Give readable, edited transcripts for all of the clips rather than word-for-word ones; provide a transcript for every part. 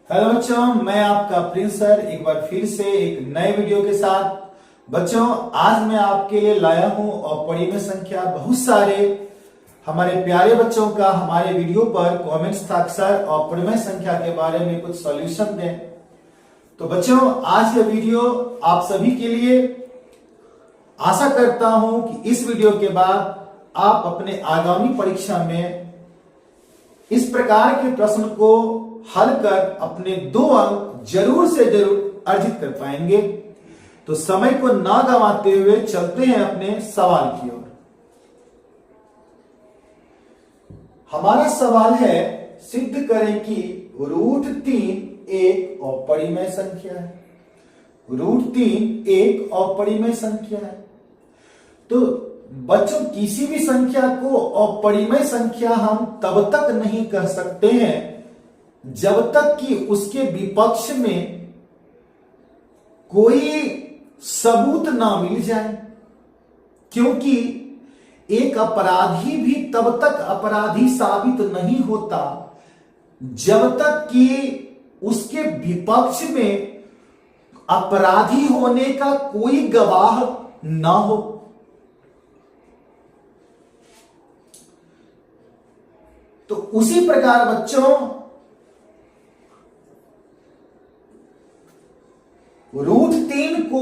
Hello बच्चों, मैं आपका प्रिंस सर एक बार फिर से एक नए वीडियो के साथ। बच्चों, आज मैं आपके लिए लाया हूं अपरिमेय संख्या। बहुत सारे हमारे प्यारे बच्चों का हमारे वीडियो पर कमेंट्स था, सर अपरिमेय संख्या के बारे में कुछ सॉल्यूशन दें। तो बच्चों, आज ये वीडियो आप सभी के लिए, आशा करता हूं कि इस वीडियो के बाद आप अपने आगामी परीक्षा में इस प्रकार के प्रश्न को हल कर अपने 2 अंक जरूर से जरूर अर्जित कर पाएंगे। तो समय को ना गंवाते हुए चलते हैं अपने सवाल की ओर। हमारा सवाल है, सिद्ध करें कि √3 एक अपरिमेय संख्या है। √3 एक अपरिमेय संख्या है। तो बच्चों, किसी भी संख्या को अपरिमेय संख्या हम तब तक नहीं कह सकते हैं जब तक कि उसके विपक्ष में कोई सबूत ना मिल जाए, क्योंकि एक अपराधी भी तब तक अपराधी साबित नहीं होता जब तक कि उसके विपक्ष में अपराधी होने का कोई गवाह ना हो। तो उसी प्रकार बच्चों, √3 को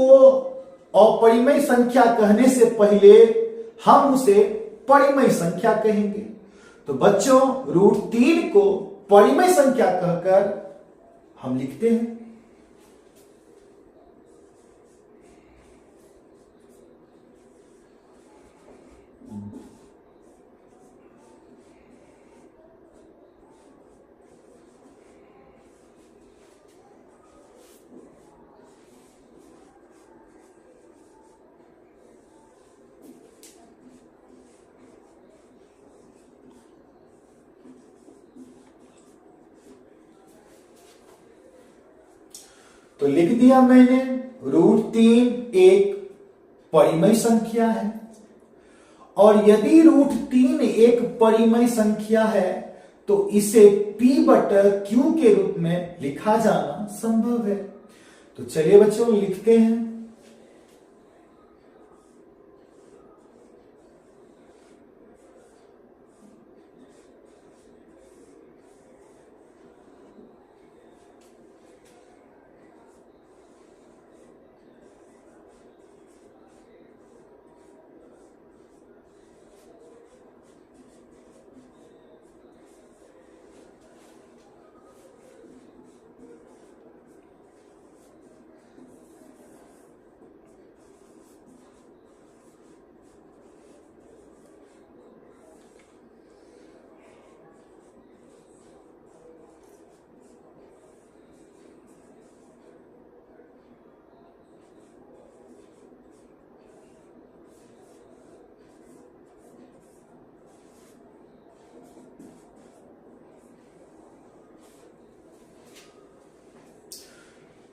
अपरिमेय संख्या कहने से पहले हम उसे परिमेय संख्या कहेंगे। तो बच्चों, √3 को परिमेय संख्या कहकर हम लिखते हैं। तो लिख दिया मैंने, √3 एक परिमेय संख्या है। और यदि √3 एक परिमेय संख्या है तो इसे P/Q के रूप में लिखा जाना संभव है। तो चलिए बच्चों, लिखते हैं।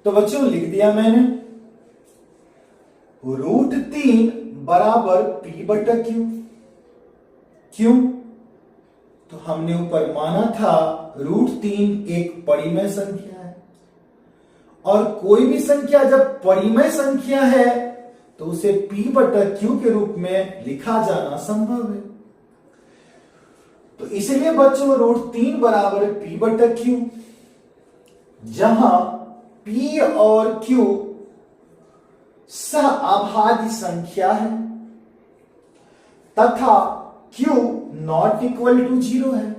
तो बच्चों, लिख दिया मैंने, √3 बराबर P/Q। क्यों? तो हमने ऊपर माना था √3 एक परिमेय संख्या है, और कोई भी संख्या जब परिमेय संख्या है तो उसे P/Q के रूप में लिखा जाना संभव है। तो इसलिए बच्चों, √3 बराबर P/Q, जहां P और Q सहअभाज्य संख्या है तथा Q ≠ 0 है।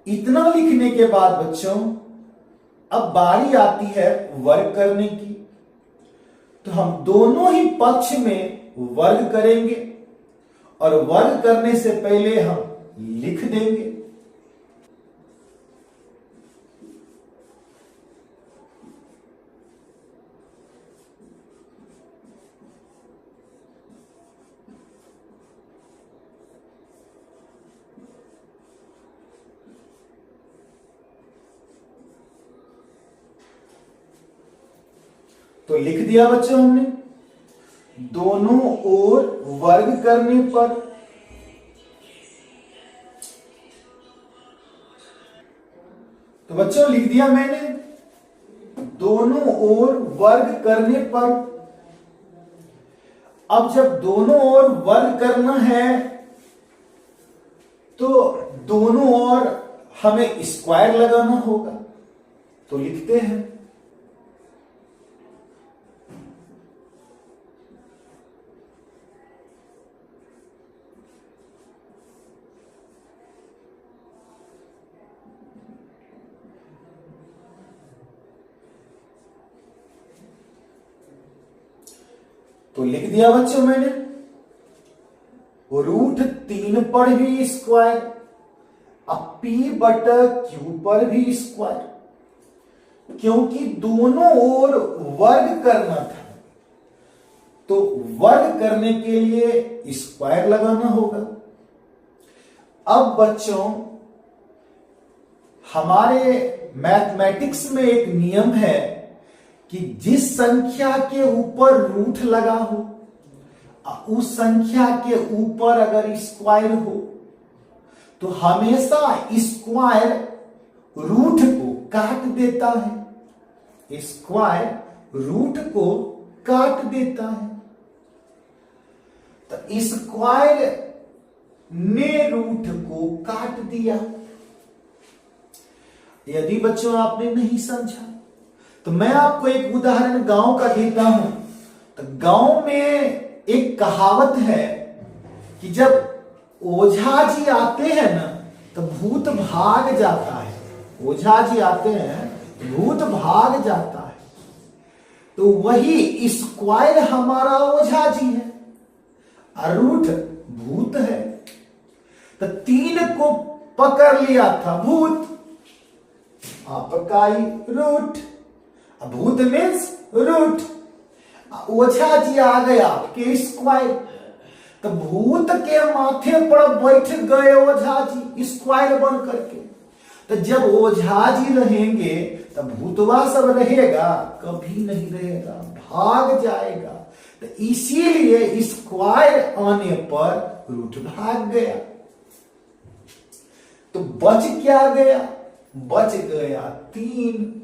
इतना लिखने के बाद बच्चों, अब बारी आती है वर्ग करने की। तो हम दोनों ही पक्ष में वर्ग करेंगे, और वर्ग करने से पहले हम लिख देंगे। तो लिख दिया बच्चों हमने, दोनों ओर वर्ग करने पर तो बच्चों लिख दिया मैंने, दोनों ओर वर्ग करने पर। अब जब दोनों ओर वर्ग करना है तो दोनों ओर हमें स्क्वायर लगाना होगा, तो लिखते हैं तो लिख दिया बच्चों मैंने, √3 पर भी स्क्वायर, अब P बटा Q पर भी स्क्वायर, क्योंकि दोनों ओर वर्ग करना था तो वर्ग करने के लिए स्क्वायर लगाना होगा। अब बच्चों हमारे मैथमेटिक्स में एक नियम है कि जिस संख्या के ऊपर रूट लगा हो, उस संख्या के ऊपर अगर स्क्वायर हो तो हमेशा स्क्वायर रूट को काट देता है, स्क्वायर रूट को काट देता है। तो स्क्वायर ने रूट को काट दिया। यदि बच्चों आपने नहीं समझा तो मैं आपको एक उदाहरण गांव का देता हूं। तो गांव में एक कहावत है कि जब ओझा जी आते हैं ना तो भूत भाग जाता है। ओझा जी आते हैं भूत भाग जाता है। तो वही स्क्वायर हमारा ओझा जी है और रूट भूत है। तो 3 को पकड़ लिया था भूत, आपका ही रूट, भूत मीन्स रूट। ओझा जी आ गया के स्क्वायर, तो भूत के माथे पर बैठ गए ओझा जी स्क्वायर बन करके। तो जब ओझा जी रहेंगे तो भूतवा सब रहेगा? कभी नहीं रहेगा, भाग जाएगा। तो इसीलिए स्क्वायर आने पर रूट भाग गया। तो बच क्या गया? बच गया 3।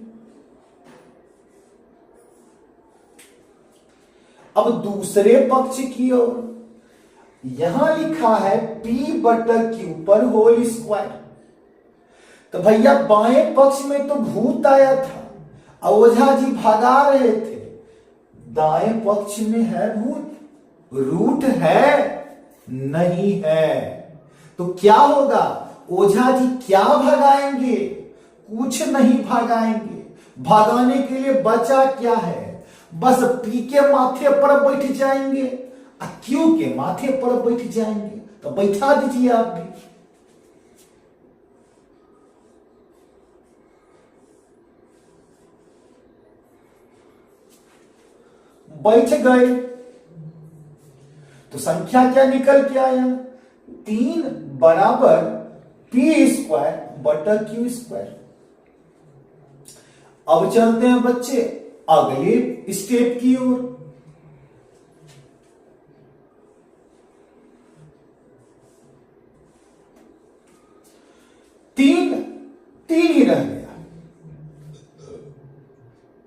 अब दूसरे पक्ष की ओर यहां लिखा है P बटा Q पर होल स्क्वायर। तो भैया बाएं पक्ष में तो भूत आया था, ओझा जी भगा रहे थे। दाएं पक्ष में है भूत, रूट है नहीं है। तो क्या होगा? ओझा जी क्या भगाएंगे? कुछ नहीं भगाएंगे। भगाने के लिए बचा क्या है? बस P के माथे पर बैठ जाएंगे और Q के माथे पर बैठ जाएंगे। तो बैठा दीजिए आप भी। बैठ गए तो संख्या क्या निकल के आया? 3 बराबर P स्क्वायर बटा Q स्क्वायर। अब चलते हैं बच्चे अगले स्टेप की ओर। तीन ही रह गया।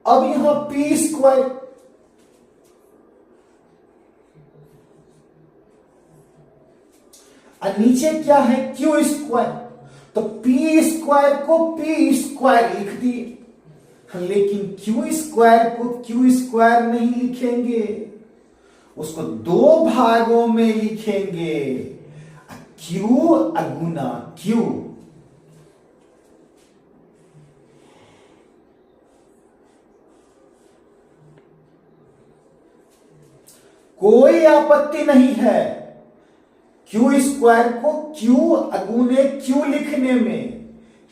अब यहां P स्क्वायर, और नीचे क्या है? Q square. तो P स्क्वायर को P स्क्वायर लिख दिए, लेकिन Q स्क्वायर को Q स्क्वायर नहीं लिखेंगे, उसको 2 भागों में लिखेंगे। Q गुना Q। कोई आपत्ति नहीं है Q स्क्वायर को Q अगुने Q लिखने में।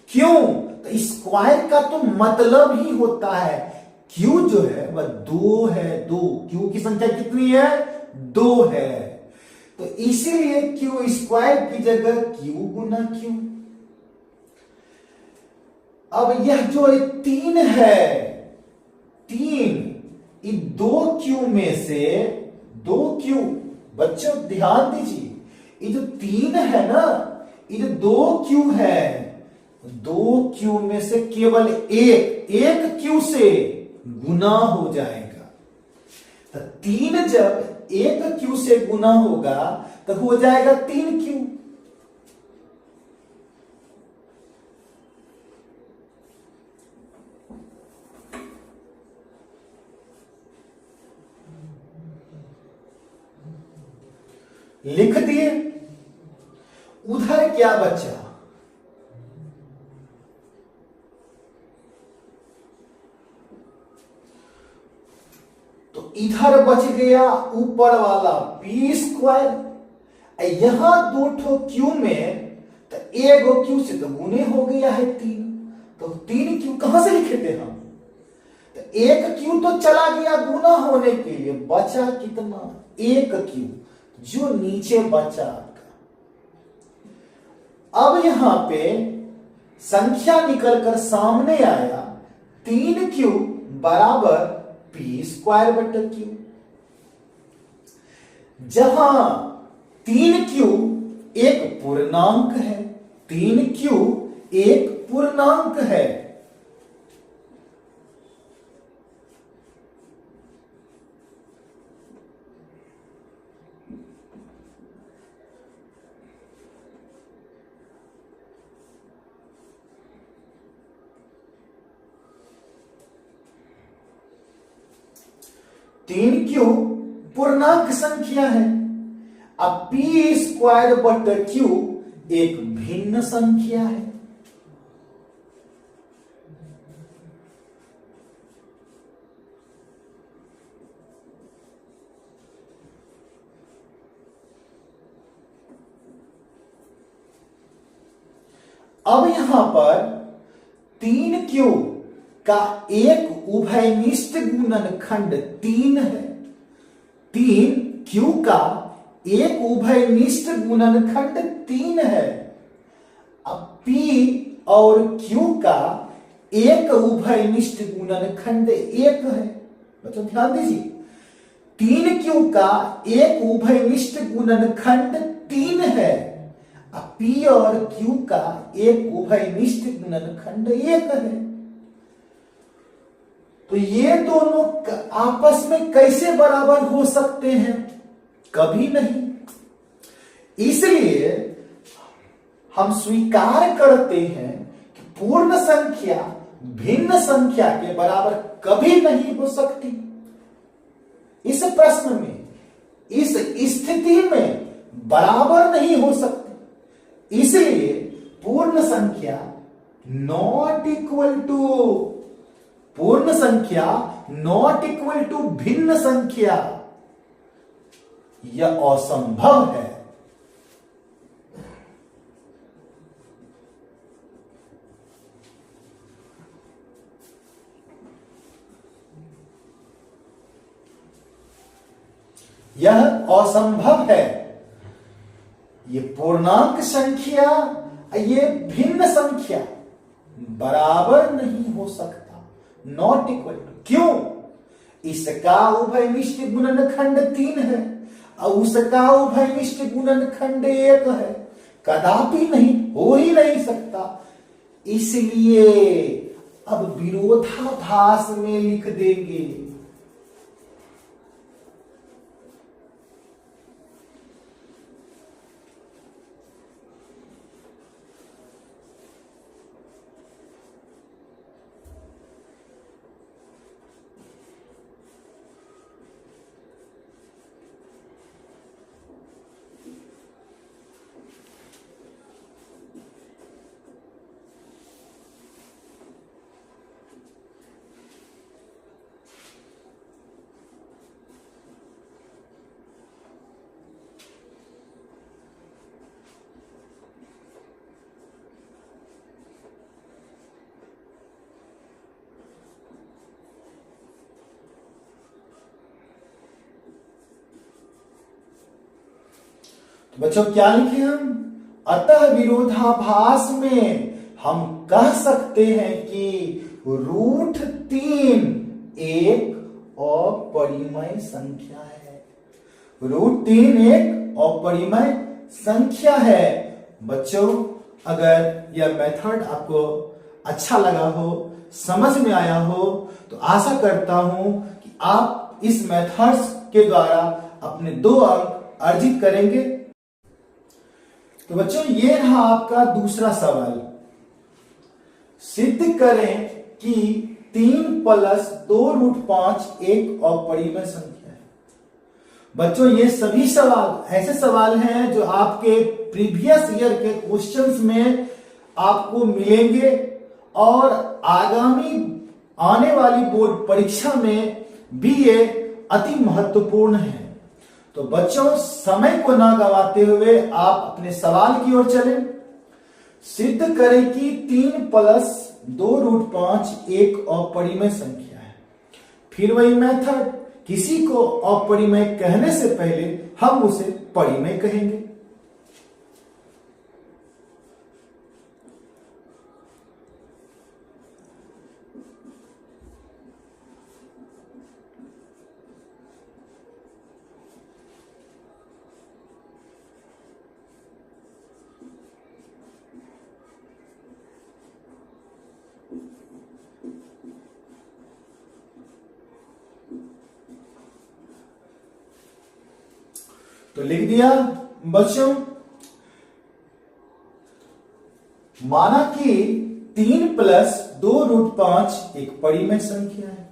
क्यों? तो स्क्वायर का तो मतलब ही होता है, Q जो है वह 2 है। 2 Q की संख्या कितनी है? 2 है। तो इसीलिए Q स्क्वायर की जगह Q गुना Q। अब यह जो 3 है, 3 इन 2Q में से 2Q, बच्चों ध्यान दीजिए, ये जो 3 है ना, ये जो 2Q है, दो क्यू में से केवल एक क्यू से गुना हो जाएगा। तो 3 जब एक क्यू से गुना होगा तो हो जाएगा 3 क्यू। लिख दिए। उधर क्या बचा? तो इधर बच गया ऊपर वाला p²। यहां 2 क्यू में तो एक क्यू से तो गुने हो गया है 3। तो 3 क्यू कहां से लिखे थे हम? तो एक क्यू तो चला गया गुना होने के लिए, बचा कितना? 1 क्यू जो नीचे बचा आपका। अब यहां पे संख्या निकलकर सामने आया 3 क्यू बराबर p²/q। जहां 3 क्यू एक पूर्णांक है, 3 क्यू एक पूर्णांक है, तीन क्यू पूर्णांक संख्या है। अब p²/q एक भिन्न संख्या है। अब यहां पर 3q का एक उभयनिष्ठ गुणनखंड 3 है। 3q का एक उभयनिष्ठ गुणनखंड 3 है। अब p और q का एक उभयनिष्ठ गुणनखंड 1 है। बच्चों ध्यान दीजिए, 3q का एक उभयनिष्ठ गुणनखंड 3 है। अब p और q का एक उभयनिष्ठ गुणनखंड 1 है। तो ये दोनों आपस में कैसे बराबर हो सकते हैं? कभी नहीं। इसलिए हम स्वीकार करते हैं कि पूर्ण संख्या भिन्न संख्या के बराबर कभी नहीं हो सकती। इस प्रश्न में, इस स्थिति में बराबर नहीं हो सकती। इसलिए पूर्ण संख्या नॉट इक्वल टू, पूर्ण संख्या नॉट इक्वल टू भिन्न संख्या, यह असंभव है। यह असंभव है। ये पूर्णांक संख्या, ये भिन्न संख्या बराबर नहीं हो सकता। नॉट इक्वल टू, क्यों? इसका उभयनिष्ठ गुणनखंड 3 है और उसका उभयनिष्ठ गुणनखंड 1 है। कदापि नहीं, हो ही नहीं सकता। इसलिए अब विरोधाभास में लिख देंगे। बच्चों क्या लिखे हम? अतः विरोधाभास में हम कह सकते हैं कि √3 एक अपरिमेय संख्या है। √3 एक अपरिमेय संख्या है। बच्चों अगर यह मेथड आपको अच्छा लगा हो, समझ में आया हो, तो आशा करता हूं कि आप इस मेथड्स के द्वारा अपने 2 अंक अर्जित करेंगे। तो बच्चों, ये रहा आपका दूसरा सवाल। सिद्ध करें कि 3 प्लस 2√5 एक अपरिमेय संख्या है। बच्चों, ये सभी सवाल ऐसे सवाल हैं जो आपके प्रीवियस ईयर के क्वेश्चंस में आपको मिलेंगे और आगामी आने वाली बोर्ड परीक्षा में भी ये अति महत्वपूर्ण है। तो बच्चों, समय को ना गवाते हुए आप अपने सवाल की ओर चलें। सिद्ध करें कि 3 प्लस 2√5 एक अपरिमेय संख्या है। फिर वही मेथड, किसी को अपरिमेय कहने से पहले हम उसे परिमेय कहेंगे। तो लिख दिया बच्चों। माना कि 3 प्लस 2√5 एक परिमेय संख्या है,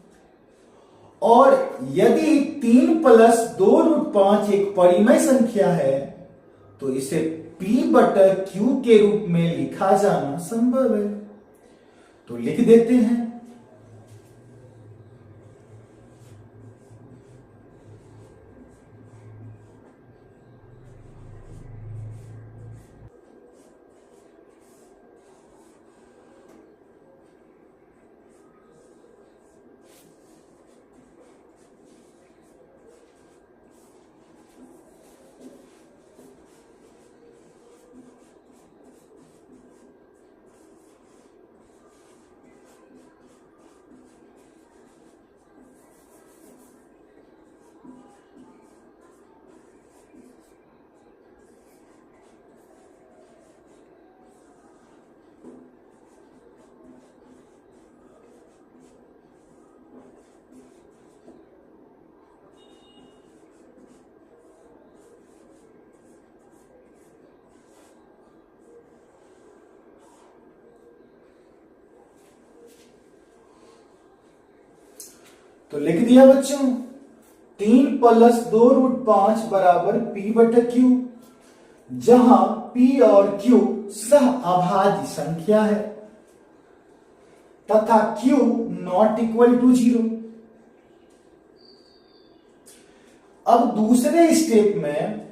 और यदि 3 प्लस 2√5 एक परिमेय संख्या है तो इसे P/Q के रूप में लिखा जाना संभव है। तो लिख देते हैं। तो लिख दिया बच्चों। 3 प्लस 2√5 बराबर P/Q, जहां P और Q सह अभाज्य संख्या है तथा Q नॉट इक्वल टू 0। अब दूसरे स्टेप में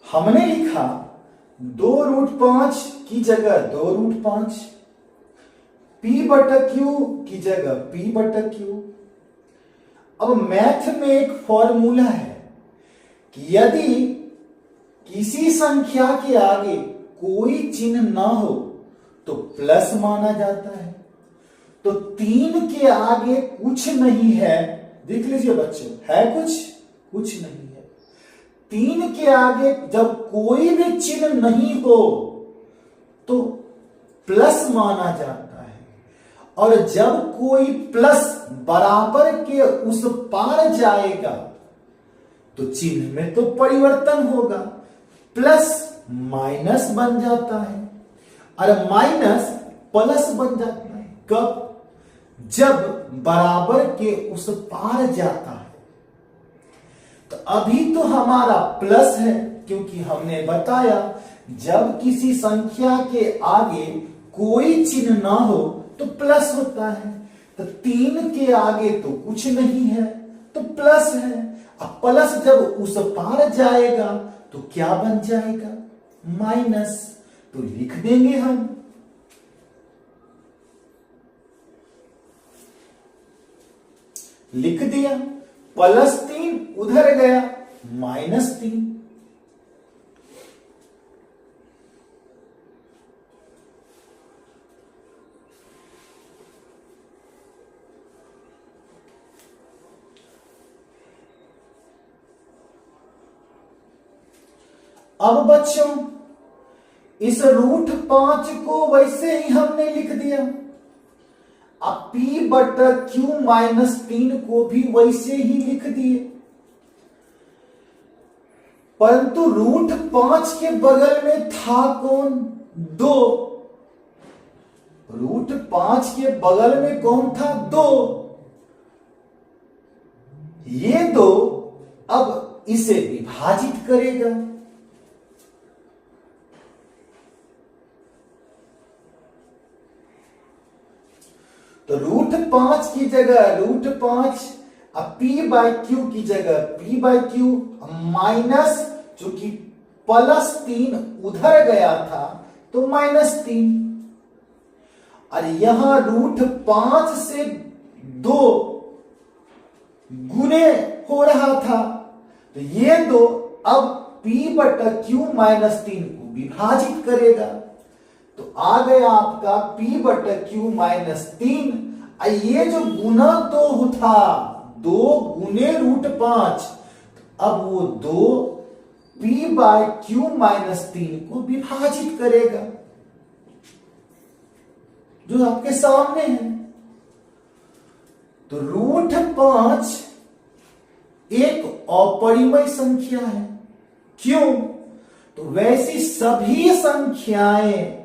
हमने लिखा 2√5 की जगह 2√5, P/Q की जगह P/Q। अब मैथ में एक फॉर्मूला है कि यदि किसी संख्या के आगे कोई चिन्ह ना हो तो प्लस माना जाता है। तो 3 के आगे कुछ नहीं है, देख लीजिए बच्चों, है कुछ नहीं है। 3 के आगे जब कोई भी चिन्ह नहीं हो तो प्लस माना जाता है, और जब कोई प्लस बराबर के उस पार जाएगा तो चिन्ह में तो परिवर्तन होगा, प्लस माइनस बन जाता है और माइनस प्लस बन जाता है। कब? जब बराबर के उस पार जाता है। तो अभी तो हमारा प्लस है, क्योंकि हमने बताया जब किसी संख्या के आगे कोई चिन्ह ना हो तो प्लस होता है। तो 3 के आगे तो कुछ नहीं है तो प्लस है। अब प्लस जब उस पार जाएगा तो क्या बन जाएगा? माइनस। तो लिख देंगे हम लिख दिया, +3 उधर गया -3। अब बच्चों इस √5 को वैसे ही हमने लिख दिया। अब P/Q-3 को भी वैसे ही लिख दिए, परंतु √5 के बगल में था कौन? 2। √5 के बगल में कौन था? 2। ये 2 अब इसे विभाजित करेगा। तो √5 की जगह √5, अब P/Q की जगह P/Q माइनस, चूंकि +3 उधर गया था तो -3, और यहां √5 से 2 गुने हो रहा था, तो ये 2 अब P/Q-3 को विभाजित करेगा। तो आ गया आपका P/Q-3। ये जो गुना 2 था, 2 गुने √5, अब वो 2 P/Q-3 को विभाजित करेगा, जो आपके सामने है। तो √5 एक अपरिमेय संख्या है। क्यों? तो वैसी सभी संख्याएं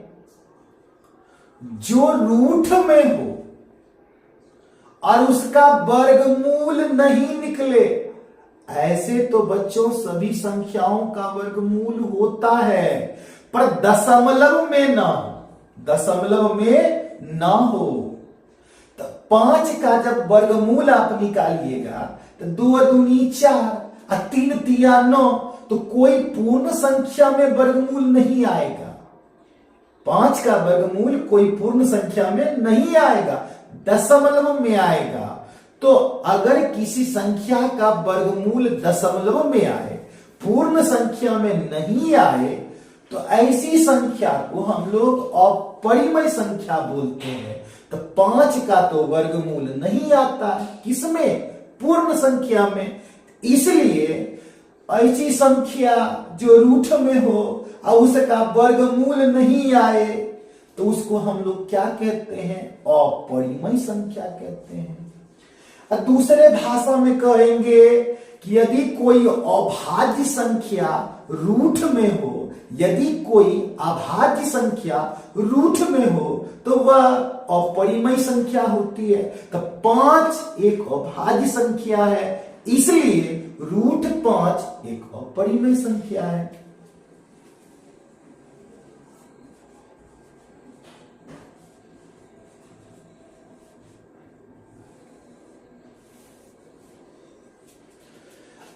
जो रूट में हो और उसका वर्गमूल नहीं निकले, ऐसे तो बच्चों सभी संख्याओं का वर्गमूल होता है, पर दशमलव में ना हो, दशमलव में ना हो। तो 5 का जब वर्गमूल आप निकालिएगा तो 2 दूनी 4 और 3 तिया 9, तो कोई पूर्ण संख्या में वर्गमूल नहीं आएगा। 5 का वर्गमूल कोई पूर्ण संख्या में नहीं आएगा, दशमलव में आएगा। तो अगर किसी संख्या का वर्गमूल दशमलव में आए, पूर्ण संख्या में नहीं आए, तो ऐसी संख्या को हम लोग अपरिमेय संख्या बोलते हैं। तो 5 का तो वर्गमूल नहीं आता, किसमें? पूर्ण संख्या में। इसलिए ऐसी संख्या जो रूट में हो और उसका वर्गमूल नहीं आए, तो उसको हम लोग क्या कहते हैं? अपरिमेय संख्या कहते हैं। और दूसरे भाषा में कहेंगे कि यदि कोई अभाज्य संख्या रूट में हो, यदि कोई अभाज्य संख्या रूट में हो, तो वह अपरिमेय संख्या होती है। तो 5 एक अभाज्य संख्या है, इसलिए √5 एक अपरिमेय संख्या है।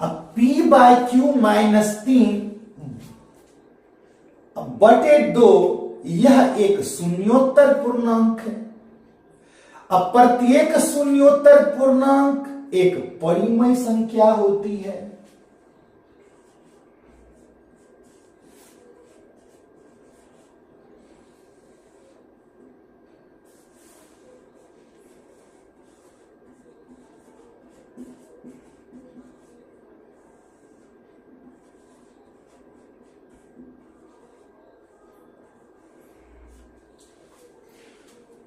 अब P/Q-3 बटे 2 यह एक शून्योत्तर पूर्णांक है। अब प्रत्येक शून्योत्तर पूर्णांक एक परिमेय संख्या होती है।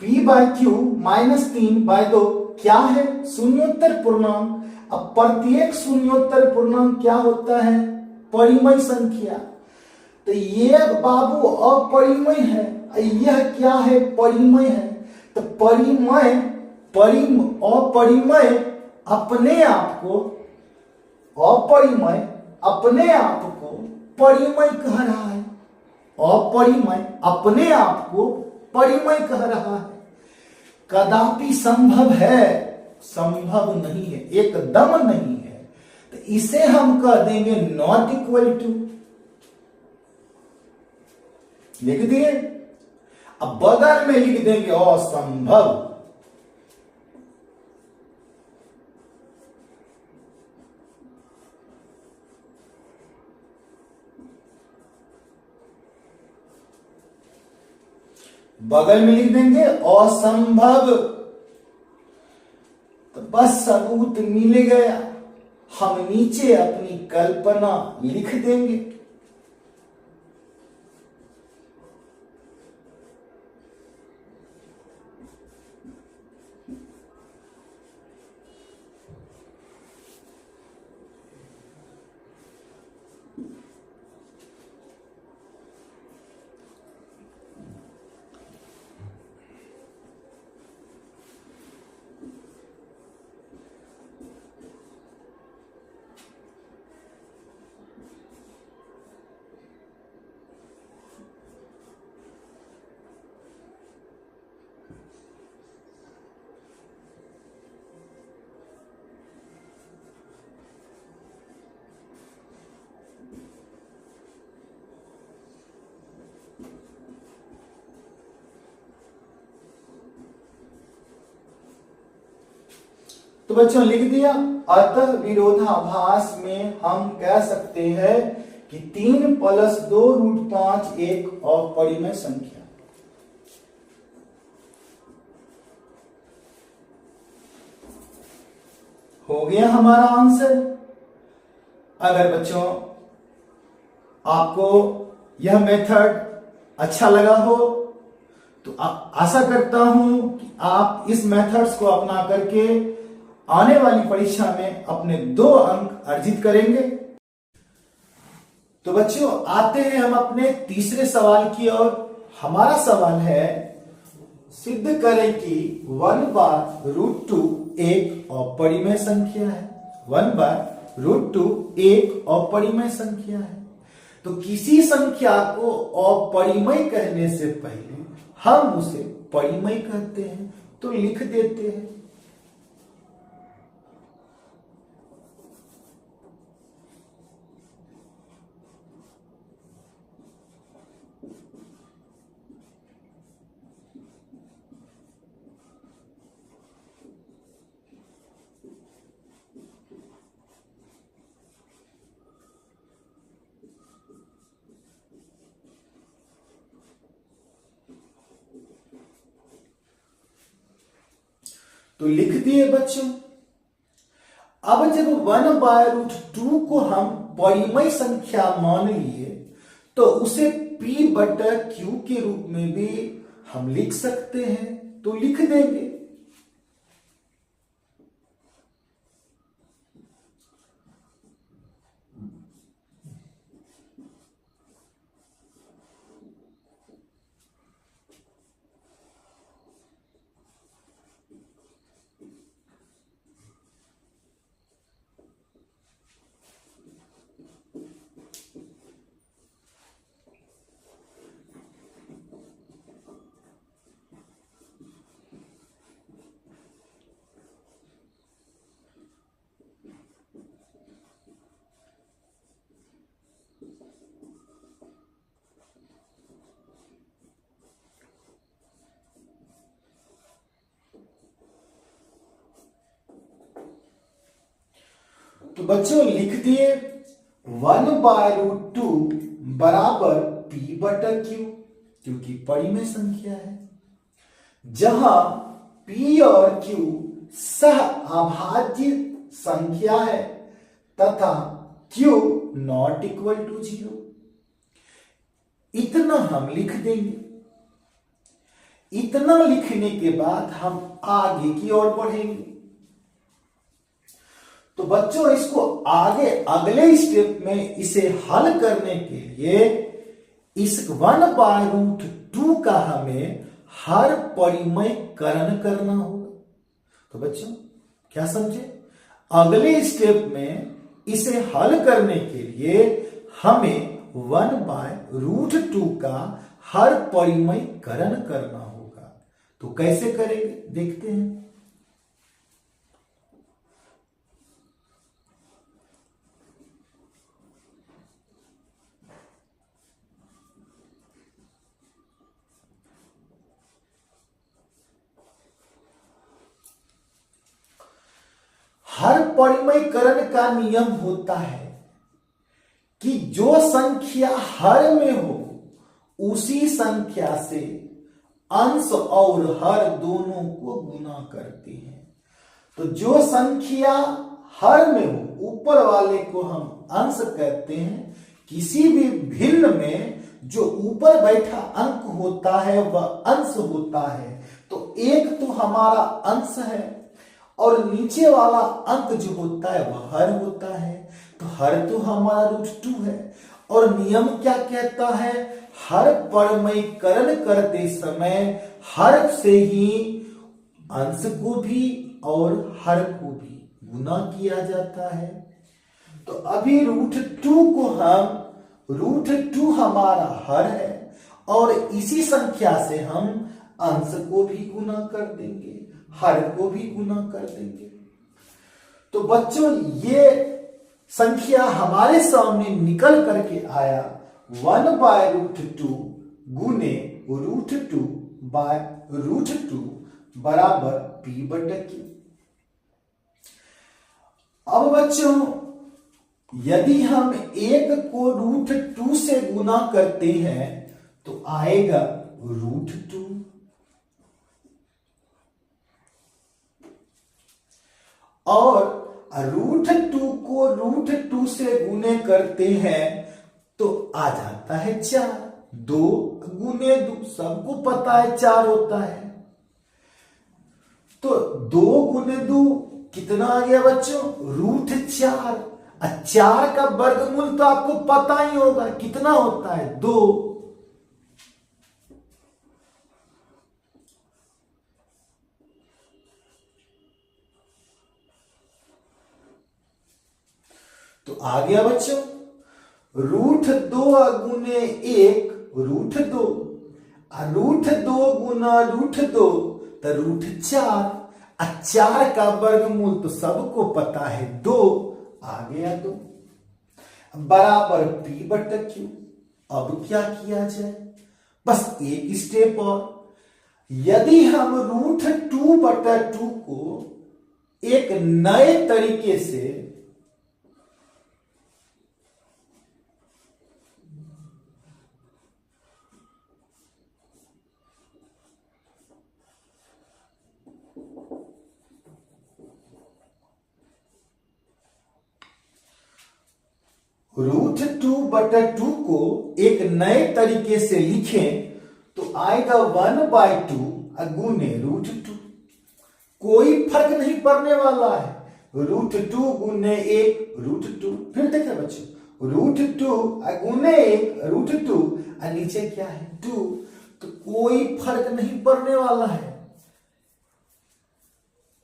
P/Q-3/2 क्या है? शून्योत्तर पूर्णांक। अब प्रत्येक शून्योत्तर पूर्णांक क्या होता है? परिमेय संख्या। तो ये बाबू अपरिमेय है, यह क्या है? परिमेय है। तो परिमेय अपरिमेय अपने आप को, अपरिमेय अपने आप को परिमेय कह रहा है। अपरिमेय अपने आप को परिमेय कह रहा है। कदापि संभव है? संभव नहीं है, एकदम नहीं है। तो इसे हम कह देंगे नॉट इक्वल टू। लिख दिए। अब बगल में लिख देंगे असंभव। बगल में लिख देंगे असंभव। तो बस सबूत मिल गया। हम नीचे अपनी कल्पना लिख देंगे। तो बच्चों लिख दिया। अतः विरोधाभास में हम कह सकते हैं कि 3 + 2√5 एक अपरिमेय संख्या। हो गया हमारा आंसर। अगर बच्चों आपको यह मेथड अच्छा लगा हो तो आशा करता हूं कि आप इस मेथड्स को अपना करके आने वाली परीक्षा में अपने 2 अंक अर्जित करेंगे। तो बच्चों आते हैं हम अपने तीसरे सवाल की ओर। हमारा सवाल है, सिद्ध करें कि 1/√2 एक अपरिमेय संख्या है। 1/√2 एक अपरिमेय संख्या है। तो किसी संख्या को अपरिमेय कहने से पहले हम उसे परिमेय कहते हैं, तो लिख देते हैं। तो लिख दिए बच्चों। अब जब 1/√2 को हम परिमेय संख्या मान लिए तो उसे p/q के रूप में भी हम लिख सकते हैं, तो लिख देंगे। तो बच्चों लिख दिए 1/√2 बराबर p/q, क्योंकि परिमेय संख्या है। जहां p और q सह अभाज्य संख्या है तथा q ≠ 0। इतना हम लिख देंगे। इतना लिखने के बाद हम आगे की ओर बढ़ेंगे। तो बच्चों इसको आगे अगले स्टेप में इसे हल करने के लिए इस 1/√2 का हमें हर परिमेयकरण करना होगा। तो बच्चों क्या समझे? अगले स्टेप में इसे हल करने के लिए हमें 1/√2 का हर परिमेयकरण करना होगा। तो कैसे करेंगे देखते हैं। हर परिमेयकरण का नियम होता है कि जो संख्या हर में हो उसी संख्या से अंश और हर दोनों को गुना करते हैं। तो जो संख्या हर में हो ऊपर वाले को हम अंश कहते हैं। किसी भी भिन्न में जो ऊपर बैठा अंक होता है वह अंश होता है। तो एक तो हमारा अंश है और नीचे वाला अंक जो होता है वह हर होता है। तो हर तो हमारा √2 है। और नियम क्या कहता है? हर परिमेयकरण करते समय हर से ही अंश को भी और हर को भी गुना किया जाता है। तो अभी √2 को हम √2 हमारा हर है और इसी संख्या से हम अंश को भी गुना कर देंगे, हर को भी गुना कर देंगे। तो बच्चों ये संख्या हमारे सामने निकल करके आया 1/√2 गुने √2/√2 बराबर p/q। अब बच्चों यदि हम 1 को √2 से गुना करते हैं तो आएगा √2। और √2 को √2 से गुने करते हैं तो आ जाता है 4। 2 गुने 2 सबको पता है 4 होता है। तो 2 गुने 2 कितना आ गया बच्चों? √4। 4 का वर्गमूल तो आपको पता ही होगा कितना होता है, 2। तो आ गया बच्चों √2 गुने 1 √2, √2 गुना √2 तो √4। 4 का वर्गमूल तो सबको पता है 2। आ गया 2 बराबर p/q। अब क्या किया जाए? बस एक स्टेप और। यदि हम √2/2 को एक नए तरीके से √2/2 को एक नए तरीके से लिखें तो आएगा 1/2 गुने √2। कोई फर्क नहीं पड़ने वाला है। √2 गुने 1 √2। फिर देखें बच्चों √2 गुने 1 √2 और नीचे क्या है 2। तो कोई फर्क नहीं पड़ने वाला है।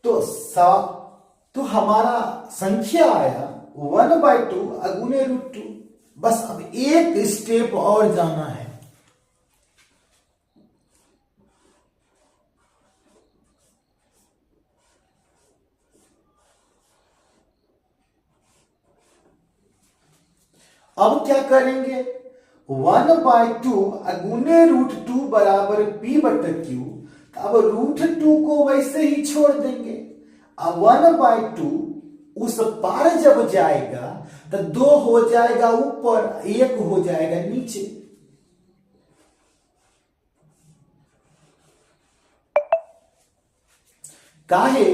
तो हमारा संख्या आया 1/2 गुने √2। बस अब एक स्टेप और जाना है। अब क्या करेंगे? 1/2 गुने √2 बराबर p/q। अब √2 को वैसे ही छोड़ देंगे। अब 1/2 उस पार जब जाएगा तो 2 हो जाएगा ऊपर, 1 हो जाएगा नीचे। काहे?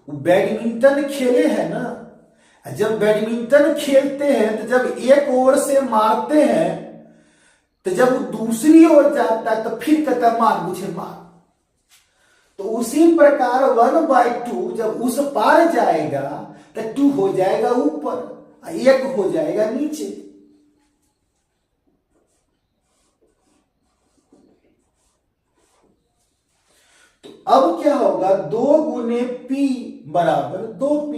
बैडमिंटन खेले हैं ना, जब बैडमिंटन खेलते हैं तो जब एक ओर से मारते हैं तो जब दूसरी ओर जाता है तो फिर कहता है मार मुझे मार। तो उसी प्रकार 1/2 जब उस पार जाएगा तो 2 हो जाएगा ऊपर, 1 हो जाएगा नीचे। तो अब क्या होगा? 2 गुने p बराबर 2p।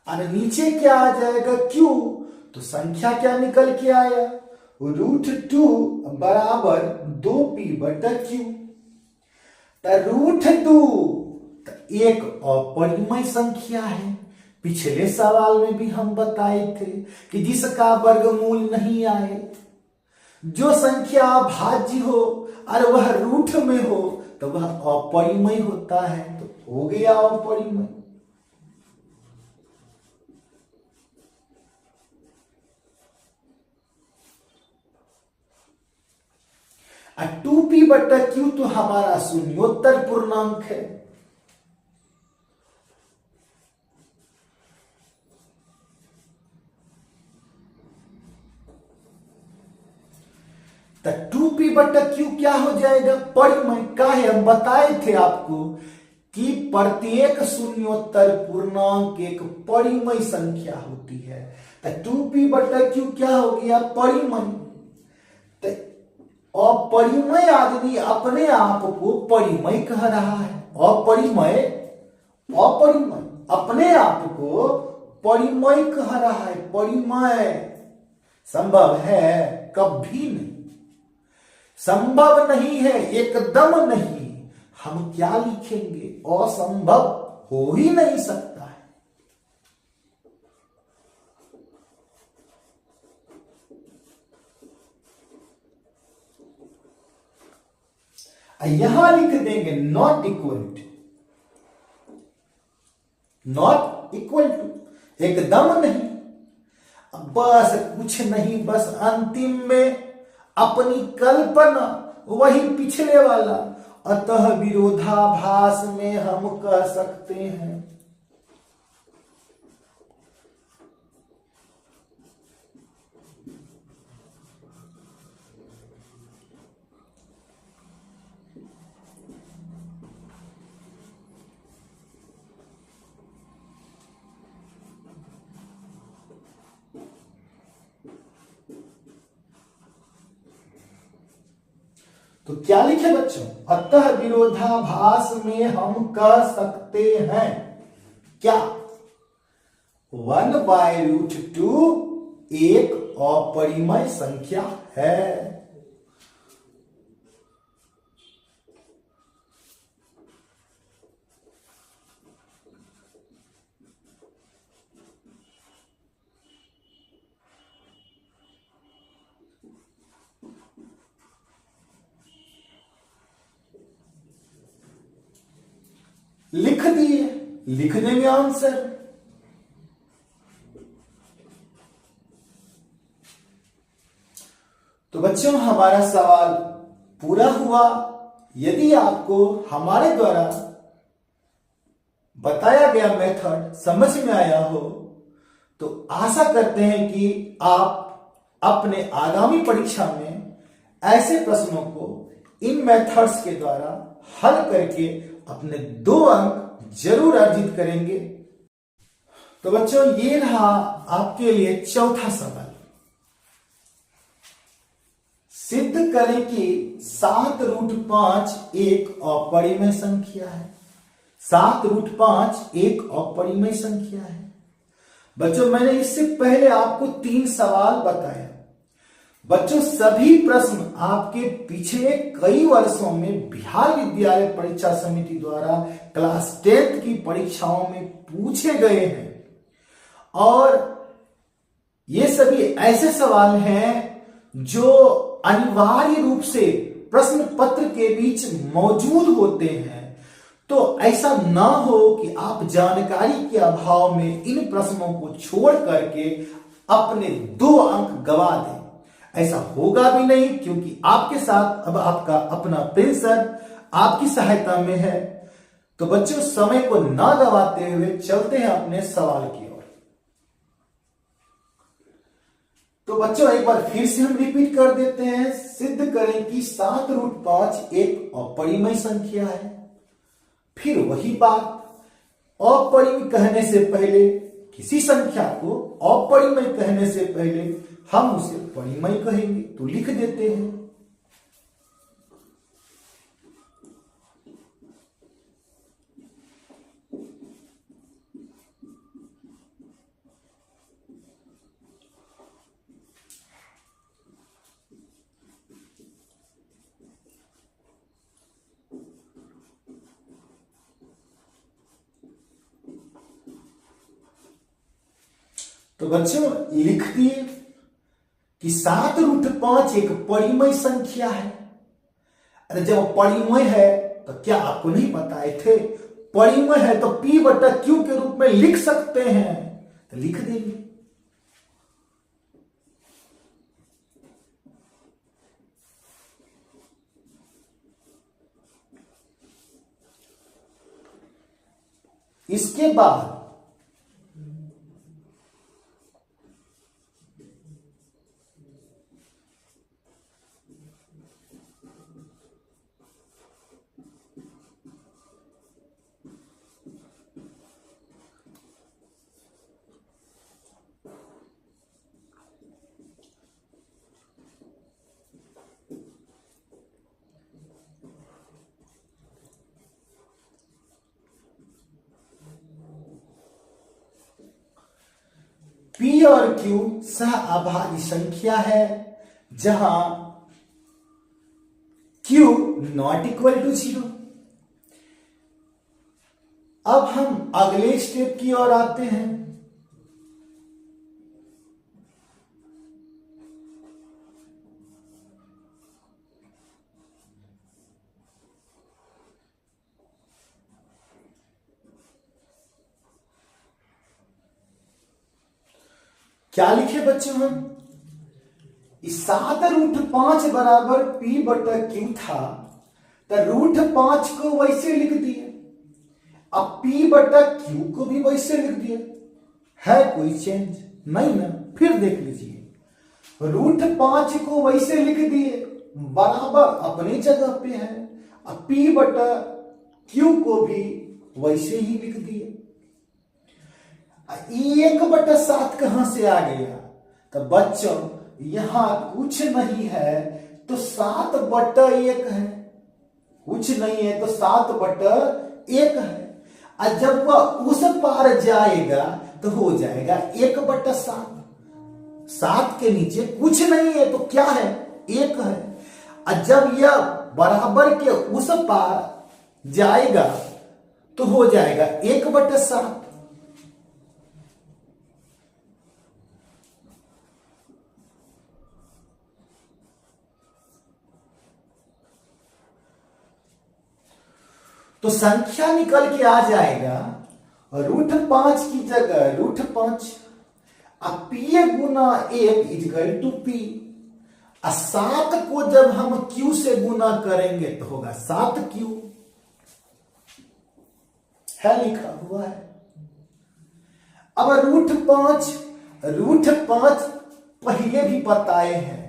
और नीचे क्या आ जाएगा q। तो संख्या क्या निकल के आया? √2 बराबर 2p/q। √2 एक अपरिमेय संख्या है। पिछले सवाल में भी हम बताए थे कि जिसका वर्गमूल नहीं आए, जो संख्या भाज्य हो और वह रूट में हो तो वह अपरिमेय होता है। तो हो गया अपरिमेय। 2p/q तो हमारा शून्योत्तर पूर्णांक है। तो 2p/q क्या हो जाएगा? परिमेय का है। हम बताए थे आपको कि प्रत्येक शून्योत्तर पूर्णांक एक परिमेय संख्या होती है। तो 2p/q क्या हो गया? परिमेय। अपरिमेय आदमी अपने आप को परिमेय कह रहा है। अपरिमेय अपने आप को परिमेय कह रहा है। परिमेय संभव है? कभी नहीं संभव नहीं है, एकदम नहीं। हम क्या लिखेंगे? असंभव हो ही नहीं सकता है। यहां लिख देंगे not equal to, not equal to, एकदम नहीं, बस कुछ नहीं, बस अंतिम में अपनी कल्पना वही पिछले वाला, अतः विरोधाभास में हम कह सकते हैं। तो क्या लिखे बच्चों, अतः विरोधाभास में हम कह सकते हैं क्या, 1/√2 एक अपरिमेय संख्या है। लिख दिए, लिख देंगे आंसर। तो बच्चों हमारा सवाल पूरा हुआ। यदि आपको हमारे द्वारा बताया गया मेथड समझ में आया हो तो आशा करते हैं कि आप अपने आगामी परीक्षा में ऐसे प्रश्नों को इन मेथड्स के द्वारा हल करके अपने 2 अंक जरूर अर्जित करेंगे। तो बच्चों ये रहा आपके लिए चौथा सवाल। सिद्ध करें कि 7√5 एक अपरिमेय संख्या है। 7√5 एक अपरिमेय संख्या है। बच्चों मैंने इससे पहले आपको 3 सवाल बताया। बच्चों सभी प्रश्न आपके पिछले कई वर्षों में बिहार विद्यालय परीक्षा समिति द्वारा क्लास 10th की परीक्षाओं में पूछे गए हैं और ये सभी ऐसे सवाल हैं जो अनिवार्य रूप से प्रश्न पत्र के बीच मौजूद होते हैं। तो ऐसा ना हो कि आप जानकारी के अभाव में इन प्रश्नों को छोड़ करके अपने 2 अंक गवा दें। ऐसा होगा भी नहीं क्योंकि आपके साथ अब आपका अपना प्रिंसर आपकी सहायता में है। तो बच्चों समय को ना गवाते हुए चलते हैं अपने सवाल की ओर। तो बच्चों एक बार फिर से हम रिपीट कर देते हैं। सिद्ध करें कि 7√5 एक अपरिमेय संख्या है। फिर वही बात, अपरिमेय कहने से पहले किसी संख्या को अपरिमेय कहने से पहले हम उसे परिमेय कहेंगे। तो लिख देते हैं। तो बच्चों लिख दिए कि 7√5 एक परिमेय संख्या है। अरे जब परिमेय है तो क्या आपको नहीं बताए थे, परिमेय है तो P/Q के रूप में लिख सकते हैं। तो लिख देंगे। इसके बाद P और Q सहअभाज्य संख्या है जहां Q ≠ 0। अब हम अगले स्टेप की ओर आते हैं। क्या लिखे बच्चों हम? 7√5 बराबर P बटा Q था, तो √5 को वैसे लिख दिए, अब P बटा Q को भी वैसे लिख दिए। है कोई चेंज? नहीं ना। फिर देख लीजिए, √5 को वैसे लिख दिए, बराबर अपनी जगह पे है, अब P बटा Q को भी वैसे ही लिख दिए। 1/7 कहां से आ गया? तो बच्चों यहां कुछ नहीं है तो 7/1 है, कुछ नहीं है तो 7/1 है। और जब वह उस पार जाएगा तो हो जाएगा 1/7। 7 के नीचे कुछ नहीं है तो क्या है? 1 है। और जब यह बराबर के उस पार जाएगा तो हो जाएगा 1/7। तो संख्या निकल के आ जाएगा √5 की जगह √5, अब P गुना 1 इक्वल टू P। 7 को जब हम Q से गुना करेंगे तो होगा 7Q, है लिखा हुआ है। अब √5 पहले भी बताए हैं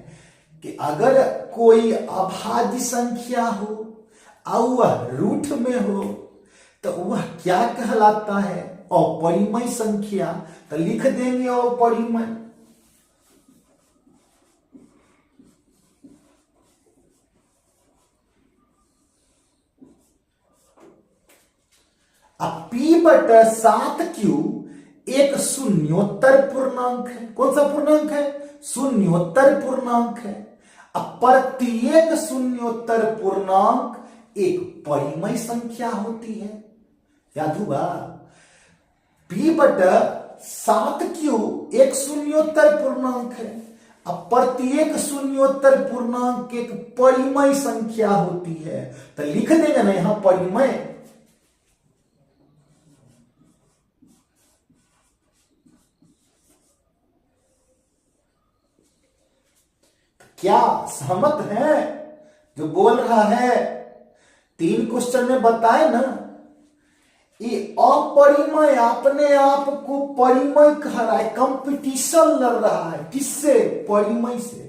कि अगर कोई अभाज्य संख्या हो और वह रूट में हो तो वह क्या कहलाता है? अपरिमेय संख्या। तो लिख देंगे अपरिमेय। अब P बटा 7Q एक शून्योत्तर पूर्णांक है। कौन सा पूर्णांक है? शून्योत्तर पूर्णांक है। अब प्रत्येक शून्योत्तर पूर्णांक एक परिमेय संख्या होती है, याद हुआ? P बटा 7Q एक शून्योत्तर पूर्णांक है। अब प्रत्येक शून्योत्तर पूर्णांक एक परिमेय संख्या होती है, तो लिख देंगे ना यहां परिमेय। क्या सहमत है जो बोल रहा है? 3 क्वेश्चन में बताए ना, ये अपरिमेय अपने आप को परिमेय कह रहा है, कंपटीशन लड़ रहा है। किससे? परिमेय से।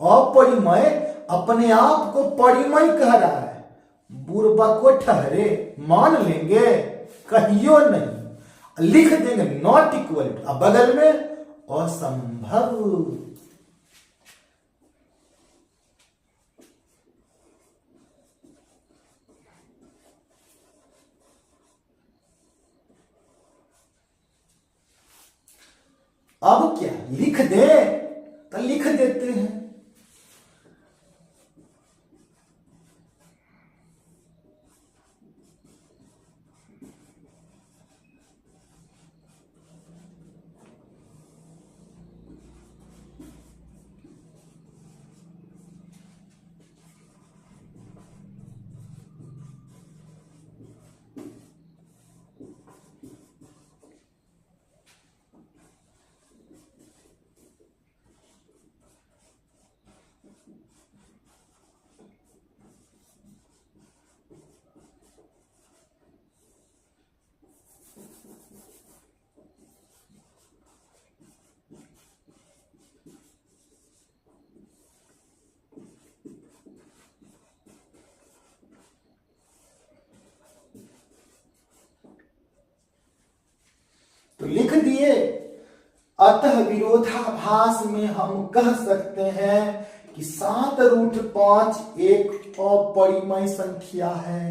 अपरिमेय अपने आप को परिमेय कह रहा है। बुर्बा को ठहरे, मान लेंगे? कहियो नहीं, लिख देंगे नॉट इक्वल टू, अब बगल में असंभव। अब क्या लिख दे? तो लिख देते हैं। तो लिख दिए। अतः विरोधाभास में हम कह सकते हैं कि 7√5 एक अपरिमेय संख्या है।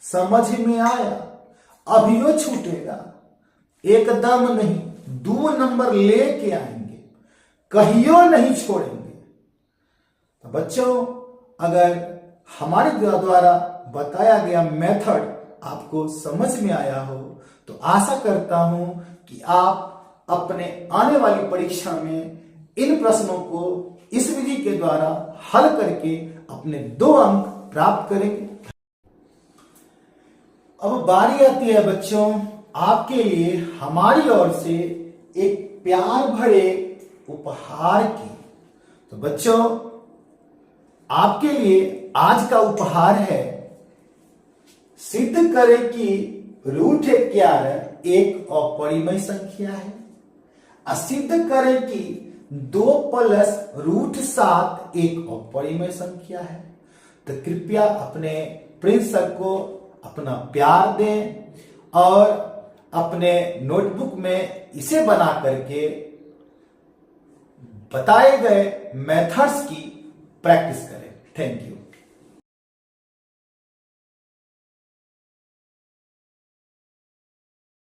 समझ में आया? अभियो छूटेगा, एकदम नहीं, 2 नंबर लेके आएंगे, कहियो नहीं छोड़ेंगे। तो बच्चों, अगर हमारे द्वारा बताया गया मेथड आपको समझ में आया हो तो आशा करता हूं कि आप अपने आने वाली परीक्षा में इन प्रश्नों को इस विधि के द्वारा हल करके अपने 2 अंक प्राप्त करेंगे। अब बारी आती है बच्चों, आपके लिए हमारी ओर से एक प्यार भरे उपहार की। तो बच्चों, आपके लिए आज का उपहार है, सिद्ध करें कि रूट 11 एक अपरिमेय संख्या है। सिद्ध करें कि 2 प्लस रूट 7 एक अपरिमेय संख्या है। तो कृपया अपने प्रिंस सर को अपना प्यार दें और अपने नोटबुक में इसे बना करके बताए गए मेथड्स की प्रैक्टिस करें। Thank you.